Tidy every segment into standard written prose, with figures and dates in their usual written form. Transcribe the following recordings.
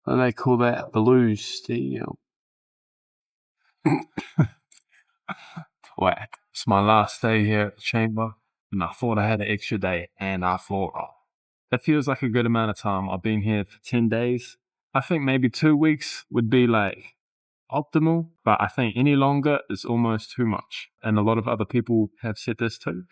And they call that blues. Whack. It's my last day here at the chamber, and I thought I had an extra day, and I thought, oh, that feels like a good amount of time. I've been here for 10 days. I think maybe 2 weeks would be like optimal, but I think any longer is almost too much. And a lot of other people have said this too.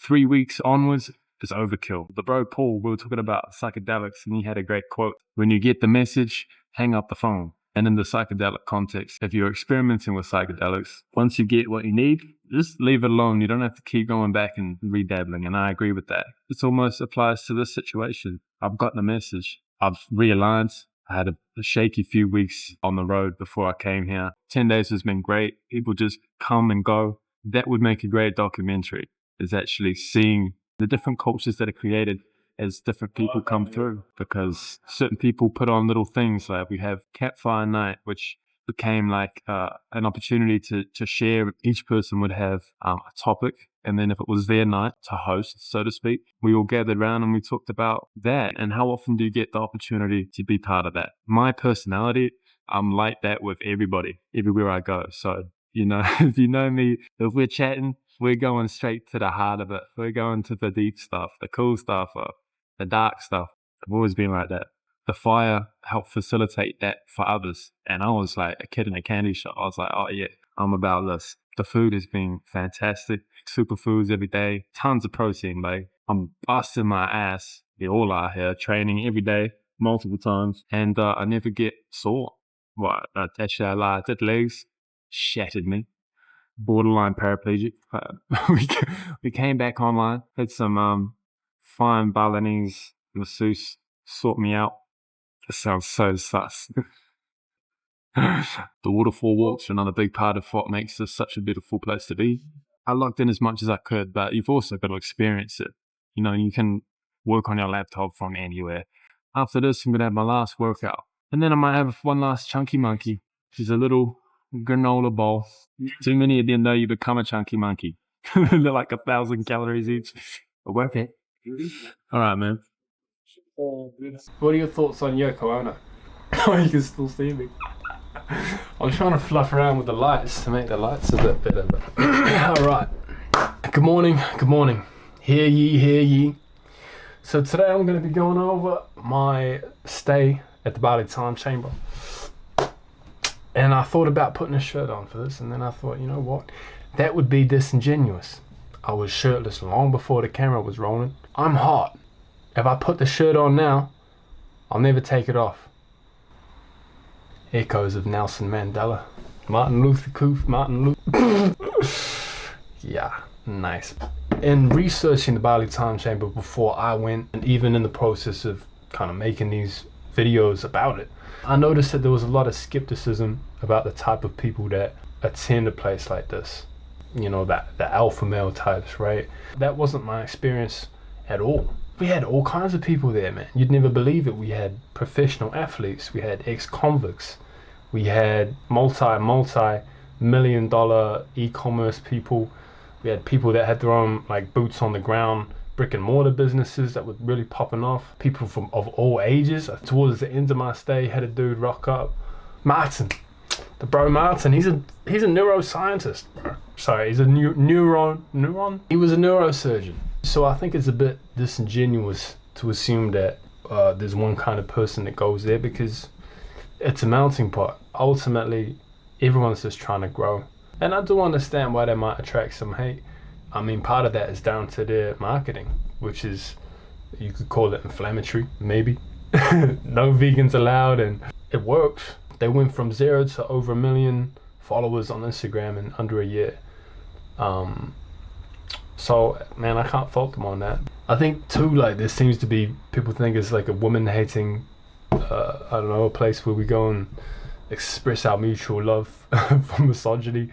3 weeks onwards is overkill. The bro Paul, we were talking about psychedelics, and he had a great quote. When you get the message, hang up the phone. And in the psychedelic context, if you're experimenting with psychedelics, once you get what you need, just leave it alone. You don't have to keep going back and redabbling. And I agree with that. It almost applies to this situation. I've gotten a message. I've realigned. I had a shaky few weeks on the road before I came here. 10 days has been great. People just come and go. That would make a great documentary, is actually seeing the different cultures that are created as different people come through, because certain people put on little things. Like we have campfire night, which became like an opportunity to share. Each person would have a topic, and then if it was their night to host, so to speak, we all gathered around and we talked about that. And how often do you get the opportunity to be part of that? My personality, I'm like that with everybody, everywhere I go. So, if you know me, if we're chatting, we're going straight to the heart of it. We're going to the deep stuff, the cool stuff, the dark stuff. I've always been like that. The fire helped facilitate that for others. And I was like a kid in a candy shop. I was like, oh yeah, I'm about this. The food has been fantastic. Superfoods every day. Tons of protein, like I'm busting my ass. We all are here, training every day, multiple times. And I never get sore. What? Actually, I lied. That legs shattered me. Borderline paraplegic. We came back online. Had some fine Balinese masseuse sort me out. It sounds so sus. The waterfall walks are another big part of what makes this such a beautiful place to be. I logged in as much as I could, but you've also got to experience it. You can work on your laptop from anywhere. After this, I'm going to have my last workout. And then I might have one last chunky monkey, which is a little granola bowl. Too many of them know you become a chunky monkey. They're like 1,000 calories each. But worth it. All right, man. What are your thoughts on Yoko Ono? Oh, you can still see me. I'm trying to fluff around with the lights to make the lights a bit better. But all right. Good morning. Hear ye. So today I'm going to be going over my stay at the Bali Time Chamber. And I thought about putting a shirt on for this, and then I thought, you know what? That would be disingenuous. I was shirtless long before the camera was rolling. I'm hot. If I put the shirt on now, I'll never take it off. Echoes of Nelson Mandela. Martin Luther. Yeah, nice. In researching the Bali Time Chamber before I went, and even in the process of kind of making these videos about it, I noticed that there was a lot of skepticism about the type of people that attend a place like this. The alpha male types, right? That wasn't my experience at all. We had all kinds of people there, man. You'd never believe it. We had professional athletes. We had ex-convicts. We had multi-million-dollar e-commerce people. We had people that had their own boots on the ground, brick and mortar businesses that were really popping off. People of all ages. Towards the end of my stay, had a dude rock up. Martin. The bro Martin, he's a neuroscientist. Sorry, he's a neuron? He was a neurosurgeon. So I think it's a bit disingenuous to assume that there's one kind of person that goes there, because it's a melting pot. Ultimately, everyone's just trying to grow. And I do understand why they might attract some hate. I mean, part of that is down to their marketing, which is, you could call it inflammatory, maybe. No vegans allowed, and it works. They went from 0 to over 1 million followers on Instagram in under a year. So, man, I can't fault them on that. I think too, there seems to be, people think it's like a woman-hating, a place where we go and express our mutual love for misogyny.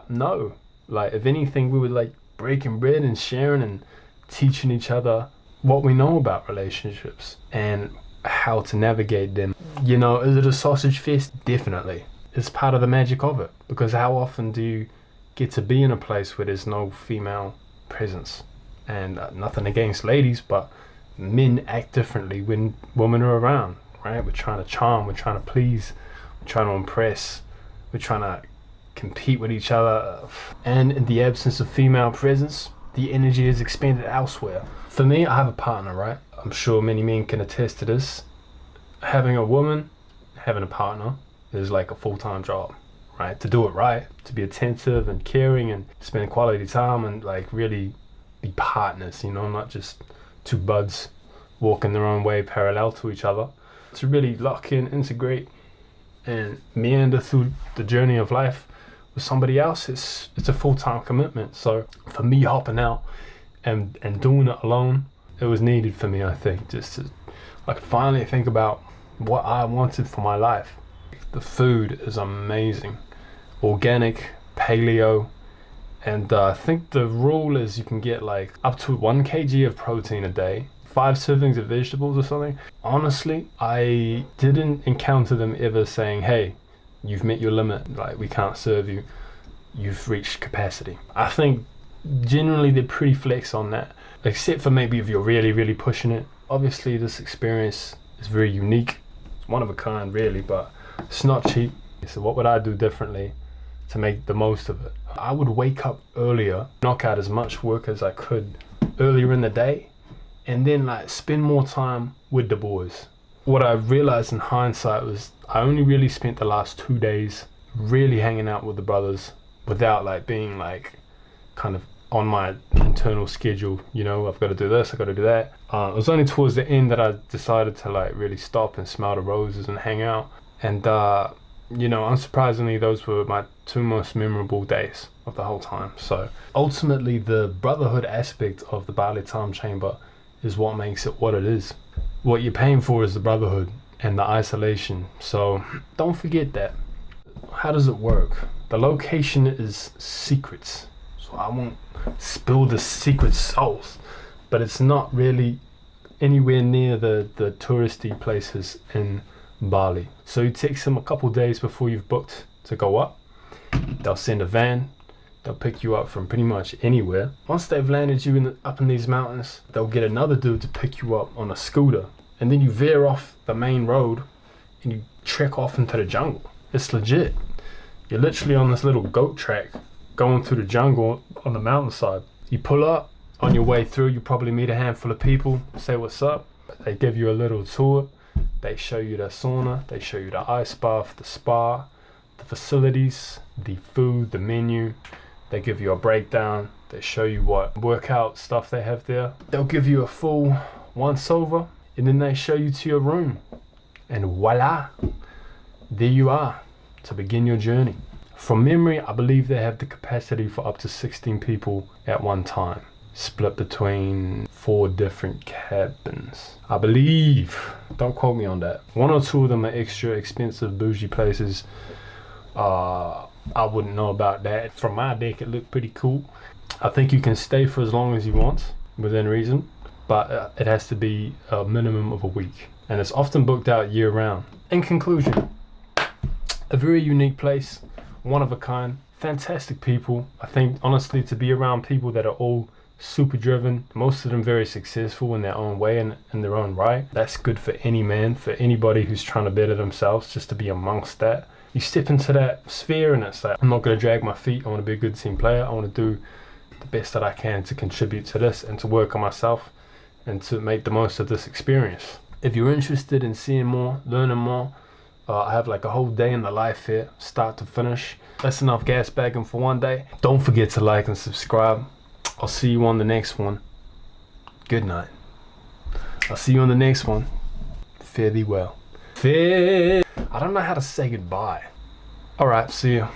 No, if anything, we were breaking bread and sharing and teaching each other what we know about relationships and how to navigate them. Is it a sausage fest? Definitely. It's part of the magic of it, because how often do you get to be in a place where there's no female presence? And nothing against ladies, but men act differently when women are around. right? We're trying to charm, we're trying to please, we're trying to impress, we're trying to compete with each other. And in the absence of female presence, the energy is expended elsewhere. For me, I have a partner, right? I'm sure many men can attest to this. Having a woman, having a partner is like a full-time job, right? To do it right, to be attentive and caring and spend quality time and like really be partners, you know, not just two buds walking their own way parallel to each other. To really lock in, integrate, and meander through the journey of life with somebody else, it's a full-time commitment. So for me, hopping out and doing it alone, it was needed for me, I think, just to like finally think about what I wanted for my life. The food is amazing, organic, paleo, and I think the rule is you can get like up to 1 kg of protein a day, 5 servings of vegetables or something. Honestly, I didn't encounter them ever saying, hey, you've met your limit, like we can't serve you, you've reached capacity. I think generally they're pretty flex on that, except for maybe if you're really, really pushing it. Obviously this experience is very unique, it's one of a kind really, but it's not cheap. So what would I do differently to make the most of it? I would wake up earlier, knock out as much work as I could earlier in the day, and then like spend more time with the boys. What I realized in hindsight was I only really spent the last 2 days really hanging out with the brothers without like being like kind of on my internal schedule, you know, I've got to do this, I've got to do that. It was only towards the end that I decided to like really stop and smell the roses and hang out. And you know, unsurprisingly, those were my 2 most memorable days of the whole time. So ultimately the brotherhood aspect of the Bali Time Chamber is what makes it what it is. What you're paying for is the brotherhood and the isolation. So don't forget that. How does it work? The location is secrets. So I won't spill the secret sauce, but it's not really anywhere near the touristy places in Bali. So it takes them a couple days before you've booked to go up. They'll send a van, they'll pick you up from pretty much anywhere. Once they've landed you up in these mountains, they'll get another dude to pick you up on a scooter, and then you veer off the main road and you trek off into the jungle. It's legit. You're literally on this little goat track going through the jungle on the mountainside. You pull up, on your way through you probably meet a handful of people, say what's up. They give you a little tour. They show you the sauna, they show you the ice bath, the spa, the facilities, the food, the menu. They give you a breakdown. They show you what workout stuff they have there. They'll give you a full once over, and then they show you to your room. And voila, there you are to begin your journey. From memory, I believe they have the capacity for up to 16 people at one time, split between 4 different cabins, I believe. Don't quote me on that. 1 or 2 of them are extra expensive bougie places. I wouldn't know about that. From my deck, it looked pretty cool. I think you can stay for as long as you want within reason, but it has to be a minimum of a week, and it's often booked out year round. In conclusion, a very unique place, one of a kind, fantastic people. I think honestly to be around people that are all super driven, most of them very successful in their own way and in their own right, that's good for any man, for anybody who's trying to better themselves, just to be amongst that. You step into that sphere and it's like, I'm not going to drag my feet, I want to be a good team player, I want to do the best that I can to contribute to this and to work on myself and to make the most of this experience. If you're interested in seeing more, learning more, I have like a whole day in the life here, start to finish. That's enough gas bagging for one day. Don't forget to like and subscribe. I'll see you on the next one. Good night. I'll see you on the next one. Fare thee well. I don't know how to say goodbye. Alright, see you.